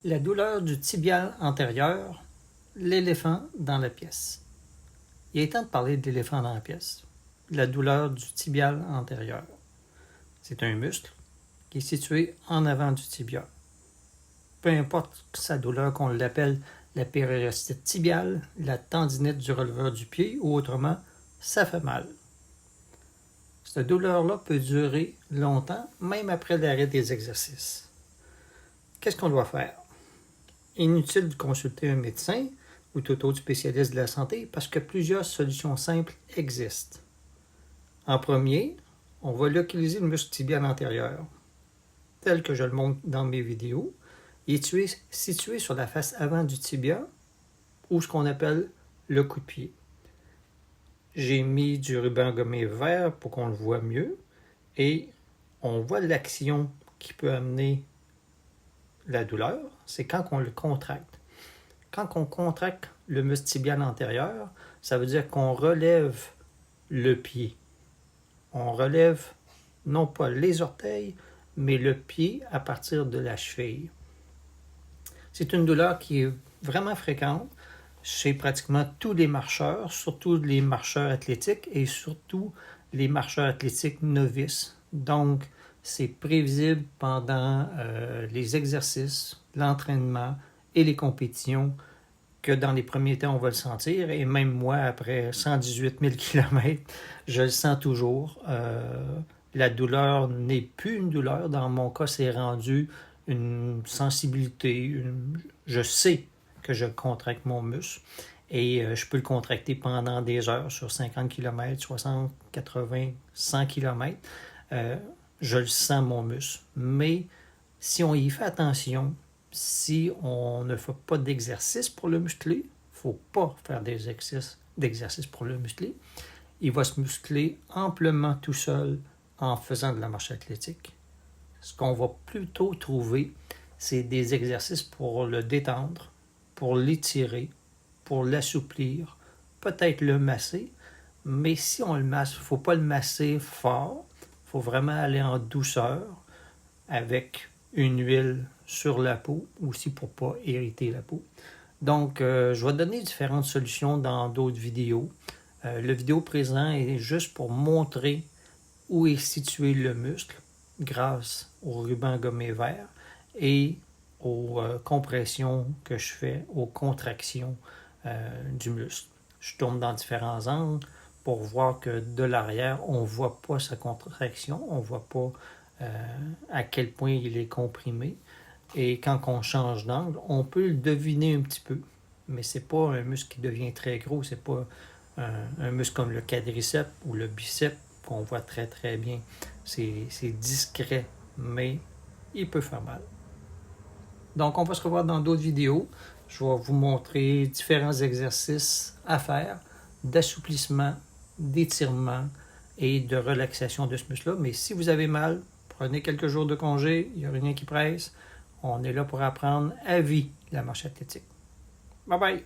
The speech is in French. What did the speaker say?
La douleur du tibial antérieur, l'éléphant dans la pièce. Il est temps de parler de l'éléphant dans la pièce. La douleur du tibial antérieur. C'est un muscle qui est situé en avant du tibia. Peu importe sa douleur, qu'on l'appelle la périostite tibiale, la tendinite du releveur du pied ou autrement, ça fait mal. Cette douleur-là peut durer longtemps, même après l'arrêt des exercices. Qu'est-ce qu'on doit faire? Inutile de consulter un médecin ou tout autre spécialiste de la santé parce que plusieurs solutions simples existent. En premier, on va localiser le muscle tibial antérieur. Tel que je le montre dans mes vidéos, il est situé sur la face avant du tibia ou ce qu'on appelle le coup de pied. J'ai mis du ruban gommé vert pour qu'on le voit mieux et on voit l'action qui peut amener la douleur, c'est quand on le contracte. Quand on contracte le muscle tibial antérieur, ça veut dire qu'on relève le pied. On relève non pas les orteils, mais le pied à partir de la cheville. C'est une douleur qui est vraiment fréquente chez pratiquement tous les marcheurs, surtout les marcheurs athlétiques et surtout les marcheurs athlétiques novices. Donc, c'est prévisible pendant les exercices, l'entraînement et les compétitions que dans les premiers temps, on va le sentir. Et même moi, après 118 000 km, je le sens toujours. La douleur n'est plus une douleur. Dans mon cas, c'est rendu une sensibilité. Je sais que je contracte mon muscle et je peux le contracter pendant des heures sur 50 km, 60, 80, 100 km. Je le sens, mon muscle. Mais si on y fait attention, si on ne fait pas d'exercice pour le muscler, il ne faut pas faire d'exercice pour le muscler, il va se muscler amplement tout seul en faisant de la marche athlétique. Ce qu'on va plutôt trouver, c'est des exercices pour le détendre, pour l'étirer, pour l'assouplir, peut-être le masser, mais si on le masse, il ne faut pas le masser fort, il faut vraiment aller en douceur avec une huile sur la peau, aussi pour ne pas irriter la peau. Donc, je vais donner différentes solutions dans d'autres vidéos. Le vidéo présent est juste pour montrer où est situé le muscle grâce au ruban gommé vert et aux compressions que je fais, aux contractions du muscle. Je tourne dans différents angles pour voir que de l'arrière, on ne voit pas sa contraction, on ne voit pas à quel point il est comprimé. Et quand on change d'angle, on peut le deviner un petit peu. Mais ce n'est pas un muscle qui devient très gros, ce n'est pas un muscle comme le quadriceps ou le biceps qu'on voit très très bien. C'est discret, mais il peut faire mal. Donc on va se revoir dans d'autres vidéos. Je vais vous montrer différents exercices à faire d'assouplissement, d'étirement et de relaxation de ce muscle-là. Mais si vous avez mal, prenez quelques jours de congé, il n'y a rien qui presse. On est là pour apprendre à vie la marche athlétique. Bye bye!